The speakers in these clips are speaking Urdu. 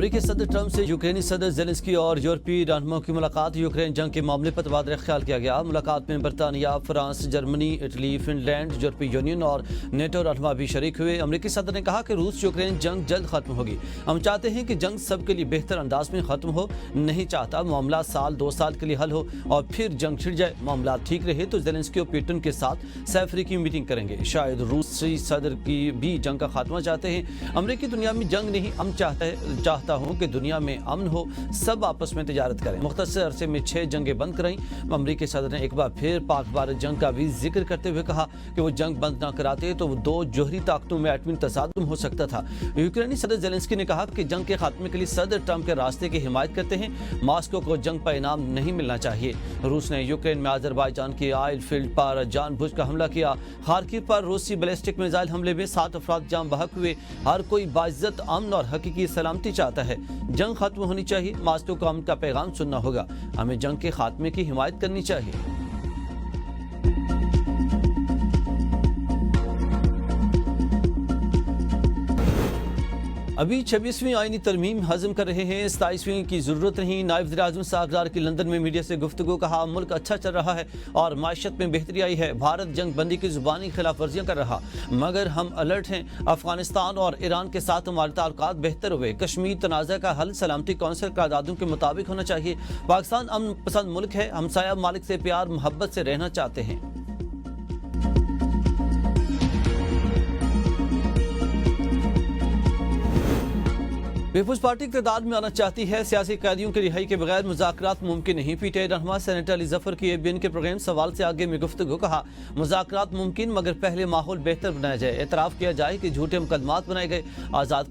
امریکی صدر ٹرمپ سے یوکرینی صدر زیلنسکی اور یورپی رہنماؤں کی ملاقات۔ یوکرین جنگ کے معاملے پر تبادلہ خیال کیا گیا۔ ملاقات میں برطانیہ، فرانس، جرمنی، اٹلی، فن لینڈ، یورپی یونین اور نیٹو رہنما بھی شریک ہوئے۔ امریکی صدر نے کہا کہ روس یوکرین جنگ جلد ختم ہوگی۔ ہم چاہتے ہیں کہ جنگ سب کے لیے بہتر انداز میں ختم ہو، نہیں چاہتا معاملہ سال 2 سال کے لیے حل ہو اور پھر جنگ چھڑ جائے۔ معاملات ٹھیک رہے تو زیلنسکی اور پیوٹن کے ساتھ سیفری کی میٹنگ کریں گے۔ شاید روسی صدر کی بھی جنگ کا خاتمہ چاہتے ہیں۔ امریکی دنیا میں جنگ نہیں، ہم چاہتا ہوں کہ دنیا میں امن ہو، سب آپس میں تجارت کریں۔ مختصر عرصے میں 6 جنگیں بند کرائیں۔ امریکی صدر نے ایک بار پھر پاک بھارت جنگ کا بھی ذکر کرتے ہوئے کہا کہ وہ جنگ بند نہ کراتے تو 2 جوہری طاقتوں میں ایٹمی تصادم ہو سکتا تھا۔ یوکرینی صدر زیلنسکی نے کہا کہ جنگ کے خاتمے کے لیے صدر ٹرمپ کے راستے کی حمایت کرتے ہیں۔ ماسکو کو جنگ پر انعام نہیں ملنا چاہیے۔ روس نے یوکرین میں آذربائیجان کی آئل فیلڈ پر جان بوجھ کر حملہ کیا۔ خارکیو پر روسی بیلسٹک میزائل حملے میں 7 افراد جاں بحق ہوئے۔ ہر کوئی باعزت امن اور حقیقی سلامتی چاہتا ہے۔ جنگ ختم ہونی چاہیے۔ ماسکو کو امن کا پیغام سننا ہوگا۔ ہمیں جنگ کے خاتمے کی حمایت کرنی چاہیے۔ ابھی 26ویں آئینی ترمیم ہضم کر رہے ہیں، 27ویں کی ضرورت نہیں۔ نائب وزیر اعظم ساغر کی لندن میں میڈیا سے گفتگو، کہا ملک اچھا چل رہا ہے اور معیشت میں بہتری آئی ہے۔ بھارت جنگ بندی کی زبانی خلاف ورزیاں کر رہا مگر ہم الرٹ ہیں۔ افغانستان اور ایران کے ساتھ ہمارے تعلقات بہتر ہوئے۔ کشمیر تنازع کا حل سلامتی کونسل قراردادوں کے مطابق ہونا چاہیے۔ پاکستان امن پسند ملک ہے، ہمسایہ ممالک سے پیار محبت سے رہنا چاہتے ہیں۔ پیپلز پارٹی اقتدار میں آنا چاہتی ہے، سیاسی قیدیوں کی رہائی کے بغیر مذاکرات ممکن نہیں۔ پی ٹی آئی رہنما سینیٹر علی ظفر کی ABN کے پروگرام سوال سے آگے میں گفتگو، کہا مذاکرات ممکن مگر پہلے ماحول بہتر بنایا جائے۔ اعتراف کیا جائے کہ جھوٹے مقدمات بنائے گئے، آزاد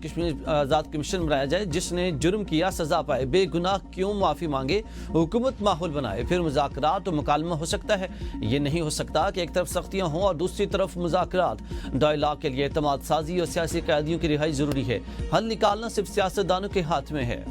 کمیشن بنایا جائے، جس نے جرم کیا سزا پائے، بے گناہ کیوں معافی مانگے، حکومت ماحول بنائے، پھر مذاکرات و مکالمہ ہو سکتا ہے۔ یہ نہیں ہو سکتا کہ ایک طرف سختیاں ہوں اور دوسری طرف مذاکرات۔ ڈائیلاگ کے لیے اعتماد سازی اور سیاسی قیدیوں کی رہائی ضروری ہے۔ حل نکالنا صرف سیاستدانوں کے ہاتھ میں ہے۔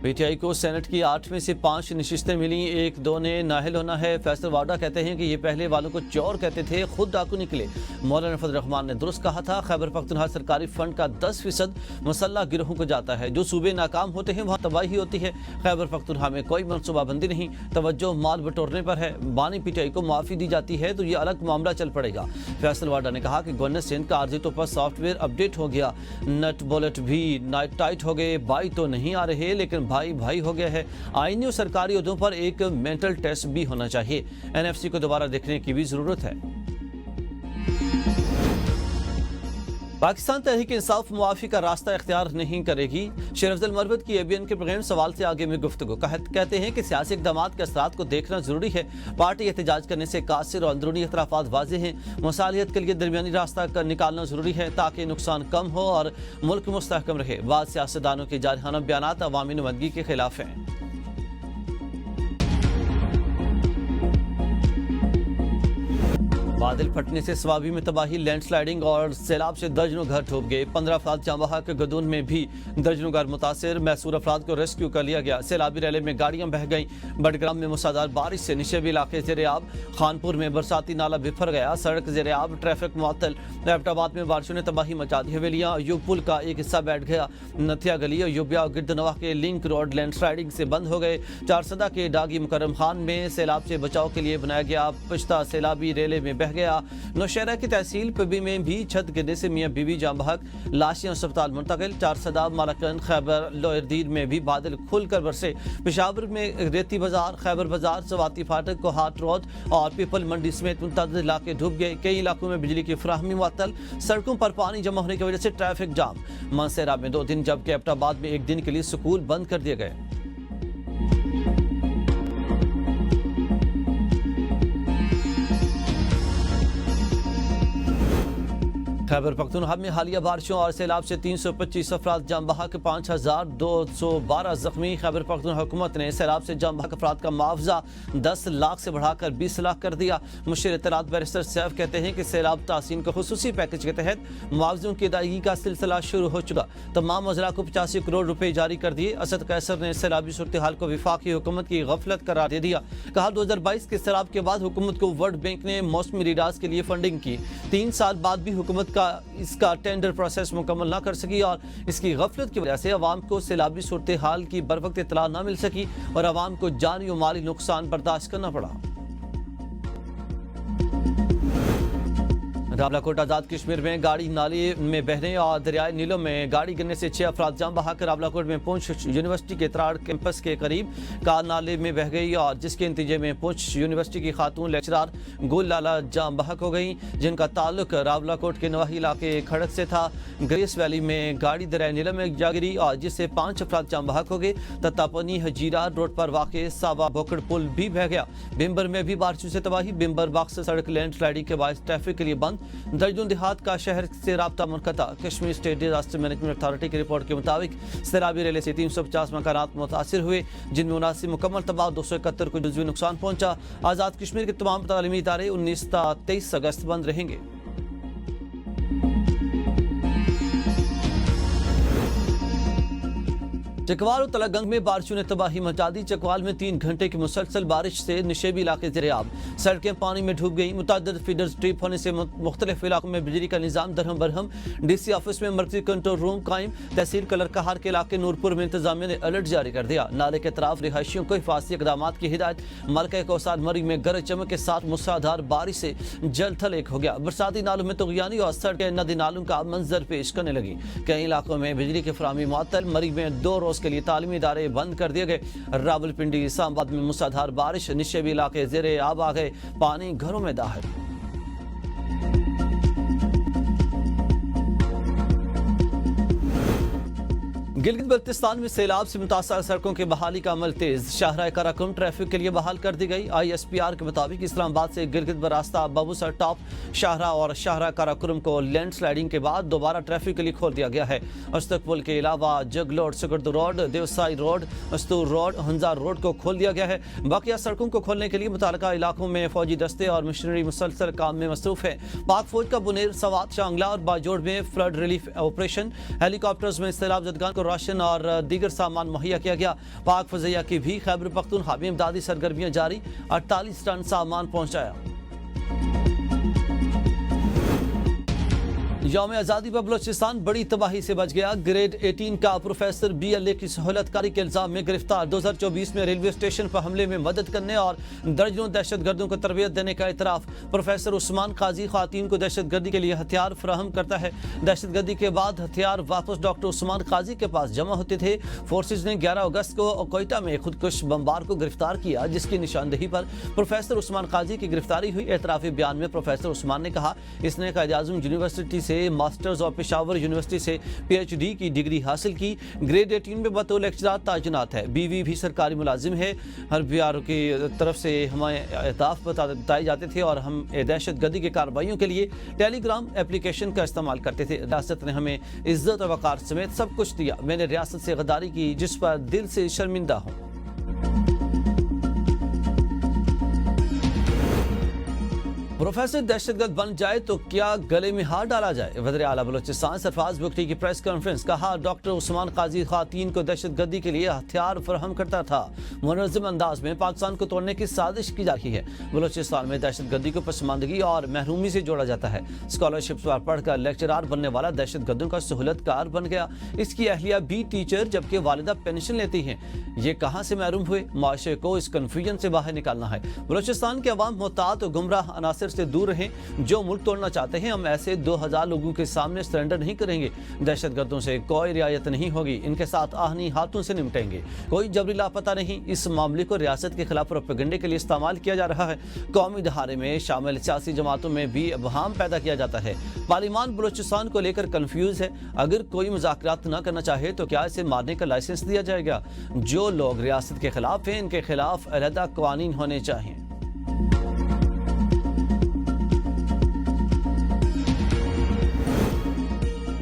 پی ٹی آئی کو سینٹ کی 8 میں سے 5 نشستیں ملیں، 1-2 نے نااہل ہونا ہے۔ فیصل واڈا کہتے ہیں کہ یہ پہلے والوں کو چور کہتے تھے، خود ڈاکو نکلے۔ مولانا فضل الرحمان نے درست کہا تھا، خیبر پختونخوا سرکاری فنڈ کا 10% مسلح گروہوں کو جاتا ہے۔ جو صوبے ناکام ہوتے ہیں وہاں تباہی ہوتی ہے۔ خیبر پختونخوا میں کوئی منصوبہ بندی نہیں، توجہ مال بٹورنے پر ہے۔ بانی پی ٹی آئی کو معافی دی جاتی ہے تو یہ الگ معاملہ چل پڑے گا۔ فیصل واڈا نے کہا کہ گورنر سندھ کا عارضی طور پر سافٹ ویئر اپڈیٹ ہو گیا، نٹ بولٹ بھی ٹائٹ ہو گئے، بھائی تو نہیں آ رہے لیکن بھائی ہو گیا ہے۔ آئینی اور سرکاری عہدوں پر ایک مینٹل ٹیسٹ بھی ہونا چاہیے۔ NFC کو دوبارہ دیکھنے کی بھی ضرورت ہے۔ پاکستان تحریک انصاف معافی کا راستہ اختیار نہیں کرے گی۔ شیر افضل مروت کی ABN کے پروگرام سوال سے آگے میں گفتگو، کہتے ہیں کہ سیاسی اقدامات کے اثرات کو دیکھنا ضروری ہے۔ پارٹی احتجاج کرنے سے قاصر اور اندرونی اختلافات واضح ہیں۔ مصالحت کے لیے درمیانی راستہ نکالنا ضروری ہے تاکہ نقصان کم ہو اور ملک مستحکم رہے۔ بعض سیاستدانوں کے جارحانہ بیانات عوامی نمائندگی کے خلاف ہیں۔ بادل پھٹنے سے سوابی میں تباہی، لینڈ سلائیڈنگ اور سیلاب سے درجنوں گھر ڈوب گئے۔ 15 افراد جاں بحق، گدون میں بھی درجنوں گھر متاثر، محصور افراد کو ریسکیو کر لیا گیا۔ سیلابی ریلے میں گاڑیاں بہہ گئیں۔ بڈگرام میں موسلادھار بارش سے نشیبی علاقے زیر آب، خانپور میں برساتی نالہ بفر گیا، سڑک زیر آب، ٹریفک معطل۔ ایبٹ آباد میں بارشوں نے تباہی مچا دی، حویلیاں ایوب پل کا ایک حصہ بیٹھ گیا۔ نتھیا گلی ایوبیہ اور گردنواہ کے لنک روڈ لینڈ سلائیڈنگ سے بند ہو گئے۔ چارسدہ کے ڈاگی مکرم خان میں سیلاب سے بچاؤ کے لیے بنایا گیا پشتہ سیلابی ریلے میں بہہ گیا۔ نوشہرہ کی تحصیل پبی میں بھی چھت گرنے سے میاں بیوی جاں بحق، لاشیں اسپتال منتقل۔ چارسدہ، مالاکنڈ، خیبر لوئردیر میں بھی بادل کھل کر برسے۔ پشاور میں ریتی بازار، خیبر بازار، سواتی فاٹک، کوہاٹ روڈ اور پیپل منڈی سمیت متعدد علاقے ڈوب گئے۔ کئی علاقوں میں بجلی کی فراہمی معطل، سڑکوں پر پانی جمع ہونے کی وجہ سے ٹریفک جام۔ مانسہرہ میں 2 دن جبکہ ایبٹ آباد میں 1 دن کے لیے سکول بند کر دیے گئے۔ خیبر پختونخوا میں حالیہ بارشوں اور سیلاب سے 325 افراد جاں بحق، 5212 زخمی۔ خیبر پختونخوا حکومت نے سیلاب سے جاں بحق افراد کا معاوضہ 10 لاکھ سے بڑھا کر 20 لاکھ کر دیا۔ مشیر اطلاعات بیرسٹر سیف کہتے ہیں کہ سیلاب تحسین کے خصوصی پیکج کے تحت معاوضوں کی ادائیگی کا سلسلہ شروع ہو چکا۔ تمام وزراء کو 85 کروڑ روپے جاری کر دیے۔ اسد قیصر نے سیلابی صورتحال کو وفاقی حکومت کی غفلت قرار دے دیا، کہا 2022 کے سیلاب کے بعد حکومت کو ورلڈ بینک نے موسمی ریڈاز کے لیے فنڈنگ کی، 3 سال بعد بھی حکومت اس کا ٹینڈر پروسیس مکمل نہ کر سکی اور اس کی غفلت کی وجہ سے عوام کو سیلابی صورتحال کی بروقت اطلاع نہ مل سکی اور عوام کو جانی و مالی نقصان برداشت کرنا پڑا۔ راولاکوٹ آزاد کشمیر میں گاڑی نالی میں بہنے اور دریائے نیلم میں گاڑی گرنے سے 6 افراد جان بحق کر راولاکوٹ میں پونچھ یونیورسٹی کے تراڑ کیمپس کے قریب کار نالے میں بہہ گئی اور جس کے نتیجے میں پونچھ یونیورسٹی کی خاتون لیکچرار گل لالا جان بحق ہو گئیں، جن کا تعلق راولاکوٹ کے نواحی علاقے کھڑک سے تھا۔ گریس ویلی میں گاڑی دریائے نیلم میں جا گری اور جس سے 5 افراد جان بحق ہو گئے۔ تتاپنی حجیرہ روڈ پر واقع ساوا بوکڑ پل بھی بہہ گیا۔ بمبر میں بھی بارشوں سے تباہی، بمبر باغ سے سڑک لینڈ سلائڈنگ کے باعث ٹریفک کے لیے بند، درجن دیہات کا شہر سے رابطہ منقطع۔ Kashmir state disaster management authority کی رپورٹ کے مطابق سیلابی ریلے سے 350 مکانات متاثر ہوئے، جن میں 79 مکمل تباہ، 271 کو جزوی نقصان پہنچا۔ آزاد کشمیر کے تمام تعلیمی ادارے 19 تا 23 اگست بند رہیں گے۔ چکوال اور تلگنگ میں بارشوں نے تباہی مچا دی۔ چکوال میں 3 گھنٹے کی مسلسل بارش سے نشیبی علاقے زیر آب، سڑکیں پانی میں ڈوب گئیں۔ متعدد فیڈرز ٹرپ ہونے سے مختلف علاقوں میں بجلی کا نظام درہم برہم۔ ڈی سی آفس میں مرکزی کنٹرول روم قائم۔ تحصیل کلر کہار کے علاقے نورپور میں انتظامیہ نے الرٹ جاری کر دیا۔ نالے کے اطراف رہائشیوں کو حفاظتی اقدامات کی ہدایت۔ ملکہ کوسار مرگ میں گرج چمک کے ساتھ موسلادھار بارش سے جل تھل ایک ہو گیا۔ برساتی نالوں میں طغیانی اور سڑکیں ندی نالوں کا منظر پیش کرنے لگی۔ کئی علاقوں میں بجلی کی فراہمی معطل، مرگ میں 2 روز کے لیے تعلیمی ادارے بند کر دیے گئے۔ راولپنڈی اسلام آباد میں موسلادھار بارش، نشیبی علاقے زیر آب آ گئے، پانی گھروں میں داخل۔ گلگت بلتستان میں سیلاب سے متاثرہ سڑکوں کی بحالی کا عمل تیز، شاہراہ قراقرم ٹریفک کے لیے بحال کر دی گئی۔ آئی ایس پی آر کے مطابق اسلام آباد سے گلگت براستہ بابوسر ٹاپ شاہراہ اور شاہراہ قراقرم کو لینڈ سلائڈنگ کے بعد دوبارہ ٹریفک کے لیے کھول دیا گیا ہے۔ استک پل کے علاوہ Jaglot Skardu road, Deosai road, Astore road, Hunza road کو کھول دیا گیا ہے۔ باقیہ سڑکوں کو کھولنے کے لیے متعلقہ علاقوں میں فوجی دستے اور مشنری مسلسل کام میں مصروف ہے۔ پاک فوج کا بنیر، سوات، شانگلہ اور باجوڑ میں فلڈ ریلیف آپریشن، ہیلی کاپٹرز میں سیلاب زدگان کو راشن اور دیگر سامان مہیا کیا گیا۔ پاک فضائیہ کی بھی خیبر پختونخوا میں امدادی سرگرمیاں جاری، 48 ٹن سامان پہنچایا۔ یوم آزادی پر بلوچستان بڑی تباہی سے بچ گیا۔ گریڈ 18 کا پروفیسر BLA کی سہولت کاری کے الزام میں گرفتار۔ 2024 میں ریلوے اسٹیشن پر حملے میں مدد کرنے اور درجنوں دہشت گردوں کو تربیت دینے کا اعتراف۔ پروفیسر عثمان قاضی خواتین کو دہشت گردی کے لیے ہتھیار فراہم کرتا ہے۔ دہشت گردی کے بعد ہتھیار واپس ڈاکٹر عثمان قاضی کے پاس جمع ہوتے تھے۔ فورسز نے 11 اگست کو کوئٹہ میں خودکش بمبار کو گرفتار کیا، جس کی نشاندہی پر پروفیسر عثمان قاضی کی گرفتاری ہوئی۔ اعترافی بیان میں پروفیسر عثمان نے کہا اس نے قائد اعظم یونیورسٹی سے ماسٹرز اور پشاور یونیورسٹی سے PhD کی ڈگری حاصل کی۔ گریڈ 18 میں بطور لیکچرار تعینات ہے۔ بیوی بھی سرکاری ملازم ہے۔ ہر BRO کی طرف سے ہمیں اہداف بتائے جاتے تھے اور ہم دہشت گردی کی کارروائیوں کے لیے ٹیلی گرام اپلیکیشن کا استعمال کرتے تھے۔ ریاست نے ہمیں عزت اور وقار سمیت سب کچھ دیا۔ میں نے ریاست سے غداری کی جس پر دل سے شرمندہ ہوں۔ پروفیسر دہشت گرد بن جائے تو کیا گلے میں ہار ڈالا جائے؟ وزیر اعلیٰ بلوچستان سرفراز بگٹی کی پریس کانفرنس، کہا ڈاکٹر عثمان قاضی خواتین کو دہشت گردی کے لیے ہتھیار فراہم کرتا تھا۔ منظم انداز میں پاکستان کو توڑنے کی سازش کی جا رہی ہے۔ بلوچستان میں دہشت گردی کو پسماندگی اور محرومی سے جوڑا جاتا ہے۔ اسکالرشپس پر پڑھ کر لیکچرار بننے والا دہشت گردوں کا سہولت کار بن گیا۔ اس کی اہلیہ بھی ٹیچر جبکہ والدہ پینشن لیتی ہیں۔ یہ کہاں سے محروم ہوئے؟ معاشرے کو اس کنفیوژن سے باہر نکالنا ہے۔ بلوچستان کے عوام محتاط و گمراہ عناصر سے دور رہیں۔ جو ملک توڑنا چاہتے ہیں، ہم ایسے 2000 لوگوں کے سامنے سرنڈر نہیں کریں گے۔ دہشت گردوں سے کوئی رعایت نہیں ہوگی، ان کے ساتھ آہنی ہاتھوں سے نمٹیں گے۔ کوئی جبری لاپتہ نہیں۔ اس معاملے کو ریاست کے خلاف پروپیگنڈے کے لیے استعمال کیا جا رہا ہے۔ قومی دھارے میں شامل سیاسی جماعتوں میں بھی ابہام پیدا کیا جاتا ہے۔ پارلیمان بلوچستان کو لے کر کنفیوز ہے۔ اگر کوئی مذاکرات نہ کرنا چاہے تو کیا اسے مارنے کا لائسنس دیا جائے گا؟ جو لوگ ریاست کے خلاف ہیں، ان کے خلاف علیحدہ قوانین ہونے چاہیے۔